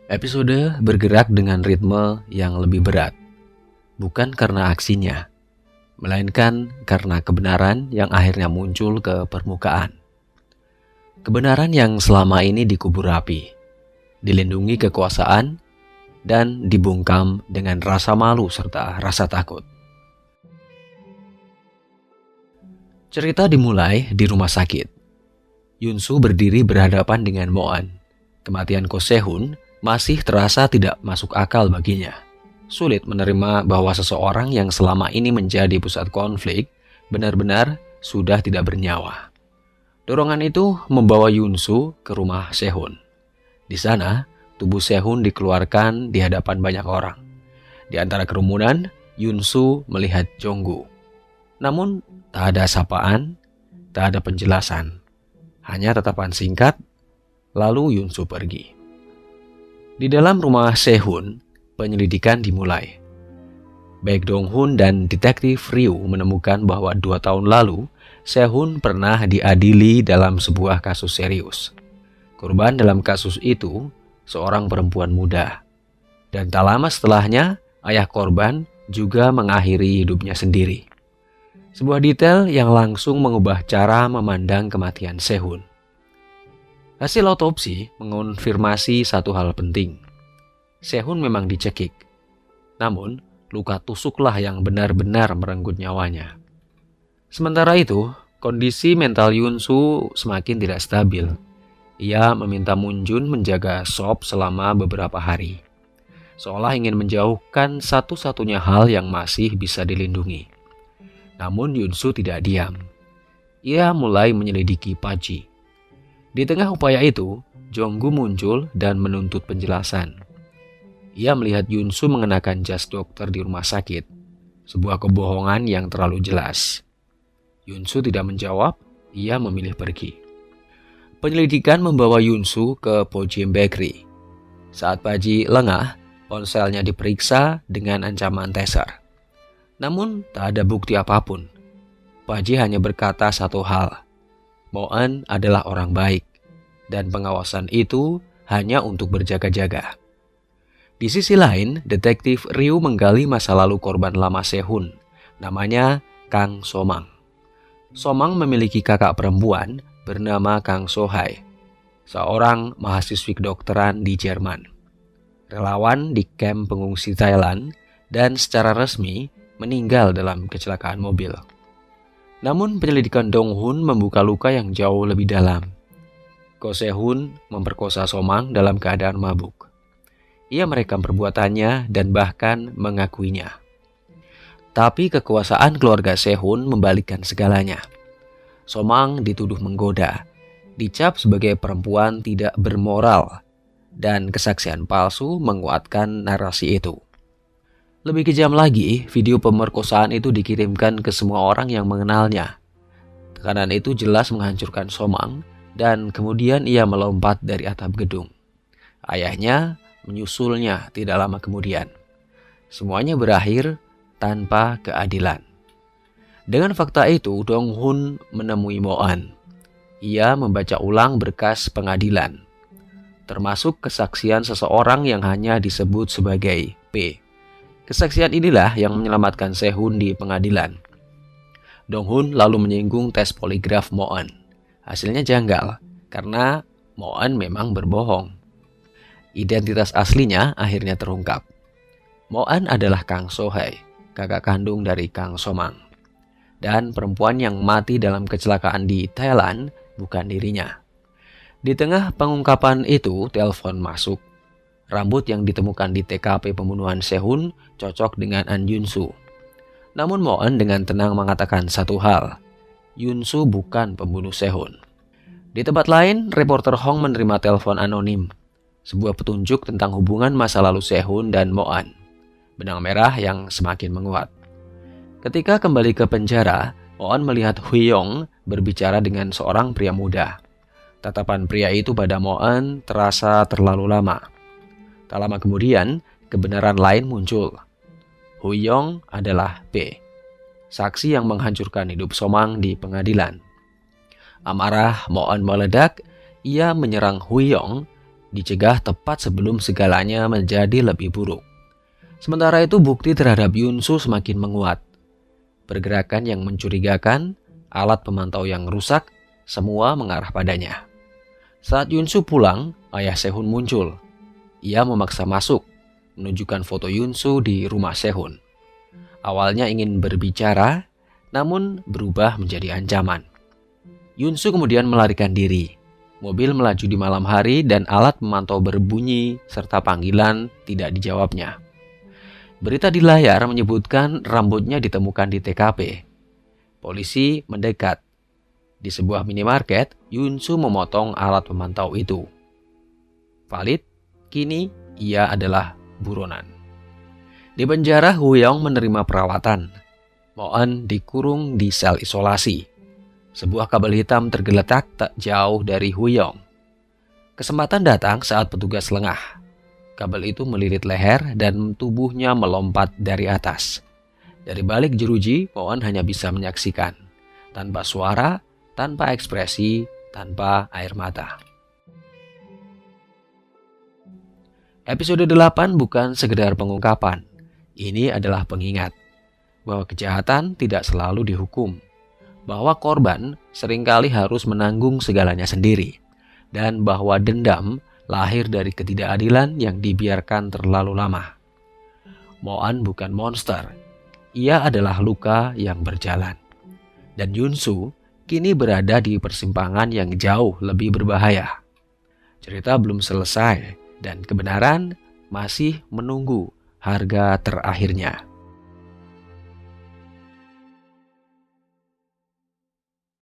Episode bergerak dengan ritme yang lebih berat, bukan karena aksinya, melainkan karena kebenaran yang akhirnya muncul ke permukaan. Kebenaran yang selama ini dikubur rapi, dilindungi kekuasaan, dan dibungkam dengan rasa malu serta rasa takut. Cerita dimulai di rumah sakit. Yunsu berdiri berhadapan dengan Moan. Kematian Ko Sehun masih terasa tidak masuk akal baginya. Sulit menerima bahwa seseorang yang selama ini menjadi pusat konflik benar-benar sudah tidak bernyawa. Dorongan itu membawa Yunsu ke rumah Sehun. Di sana, tubuh Sehun dikeluarkan di hadapan banyak orang. Di antara kerumunan, Yunsu melihat Jonggu. Namun, tak ada sapaan, tak ada penjelasan. Hanya tatapan singkat, lalu Yunsu pergi. Di dalam rumah Sehun, penyelidikan dimulai. Baek Dong-hun dan detektif Ryu menemukan bahwa 2 tahun lalu, Sehun pernah diadili dalam sebuah kasus serius. Korban dalam kasus itu, seorang perempuan muda. Dan tak lama setelahnya, ayah korban juga mengakhiri hidupnya sendiri. Sebuah detail yang langsung mengubah cara memandang kematian Sehun. Hasil otopsi mengonfirmasi satu hal penting. Sehun memang dicekik. Namun, luka tusuklah yang benar-benar merenggut nyawanya. Sementara itu, kondisi mental Yunsu semakin tidak stabil. Ia meminta Munjun menjaga Sop selama beberapa hari. Seolah ingin menjauhkan satu-satunya hal yang masih bisa dilindungi. Namun Yunsu tidak diam. Ia mulai menyelidiki Paji. Di tengah upaya itu, Jonggu muncul dan menuntut penjelasan. Ia melihat Yunsu mengenakan jas dokter di rumah sakit, sebuah kebohongan yang terlalu jelas. Yunsu tidak menjawab, ia memilih pergi. Penyelidikan membawa Yunsu ke Pojim Bakery. Saat Paji lengah, ponselnya diperiksa dengan ancaman taser. Namun tak ada bukti apapun. Paji hanya berkata satu hal, Moan adalah orang baik, dan pengawasan itu hanya untuk berjaga-jaga. Di sisi lain, detektif Ryu menggali masa lalu korban lama Sehun, namanya Kang Somang. Somang memiliki kakak perempuan bernama Kang Sohai, seorang mahasiswi kedokteran di Jerman. Relawan di kamp pengungsi Thailand dan secara resmi meninggal dalam kecelakaan mobil. Namun penyelidikan Dong-hun membuka luka yang jauh lebih dalam. Ko Sehun memperkosa Somang dalam keadaan mabuk. Ia merekam perbuatannya dan bahkan mengakuinya. Tapi kekuasaan keluarga Sehun membalikkan segalanya. Somang dituduh menggoda, dicap sebagai perempuan tidak bermoral, dan kesaksian palsu menguatkan narasi itu. Lebih kejam lagi, video pemerkosaan itu dikirimkan ke semua orang yang mengenalnya. Tekanan itu jelas menghancurkan Somang, dan kemudian ia melompat dari atap gedung. Ayahnya menyusulnya tidak lama kemudian. Semuanya berakhir tanpa keadilan. Dengan fakta itu, Dong-hun menemui Moan. Ia membaca ulang berkas pengadilan, termasuk kesaksian seseorang yang hanya disebut sebagai P. Kesaksian inilah yang menyelamatkan Sehun di pengadilan. Dong-hun lalu menyinggung tes poligraf Moan. Hasilnya janggal, karena Moan memang berbohong. Identitas aslinya akhirnya terungkap. Moan adalah Kang Sohai, kakak kandung dari Kang Somang. Dan perempuan yang mati dalam kecelakaan di Thailand bukan dirinya. Di tengah pengungkapan itu, telepon masuk. Rambut yang ditemukan di TKP pembunuhan Sehun cocok dengan An Yunsu. Namun Moan dengan tenang mengatakan satu hal, Yunsu bukan pembunuh Sehun. Di tempat lain, reporter Hong menerima telepon anonim, sebuah petunjuk tentang hubungan masa lalu Sehun dan Moan. Benang merah yang semakin menguat. Ketika kembali ke penjara, Moan melihat Huyong berbicara dengan seorang pria muda. Tatapan pria itu pada Moan terasa terlalu lama. Tak lama kemudian, kebenaran lain muncul. Huyong adalah P, saksi yang menghancurkan hidup Somang di pengadilan. Amarah Moan meledak, ia menyerang Huyong dicegah tepat sebelum segalanya menjadi lebih buruk. Sementara itu bukti terhadap Yunsu semakin menguat. Pergerakan yang mencurigakan, alat pemantau yang rusak, semua mengarah padanya. Saat Yunsu pulang, ayah Sehun muncul. Ia memaksa masuk, menunjukkan foto Yunsu di rumah Sehun. Awalnya ingin berbicara, namun berubah menjadi ancaman. Yunsu kemudian melarikan diri. Mobil melaju di malam hari dan alat pemantau berbunyi serta panggilan tidak dijawabnya. Berita di layar menyebutkan rambutnya ditemukan di TKP. Polisi mendekat. Di sebuah minimarket, Yunsu memotong alat pemantau itu. Valid, kini ia adalah buronan. Di penjara, Huyong menerima perawatan. Moan dikurung di sel isolasi. Sebuah kabel hitam tergeletak tak jauh dari Huyong. Kesempatan datang saat petugas lengah. Kabel itu melilit leher dan tubuhnya melompat dari atas. Dari balik jeruji, Moan hanya bisa menyaksikan. Tanpa suara, tanpa ekspresi, tanpa air mata. Episode 8 bukan sekedar pengungkapan. Ini adalah pengingat bahwa kejahatan tidak selalu dihukum. Bahwa korban seringkali harus menanggung segalanya sendiri. Dan bahwa dendam lahir dari ketidakadilan yang dibiarkan terlalu lama. Moan bukan monster. Ia adalah luka yang berjalan. Dan Yunsu kini berada di persimpangan yang jauh lebih berbahaya. Cerita belum selesai dan kebenaran masih menunggu harga terakhirnya.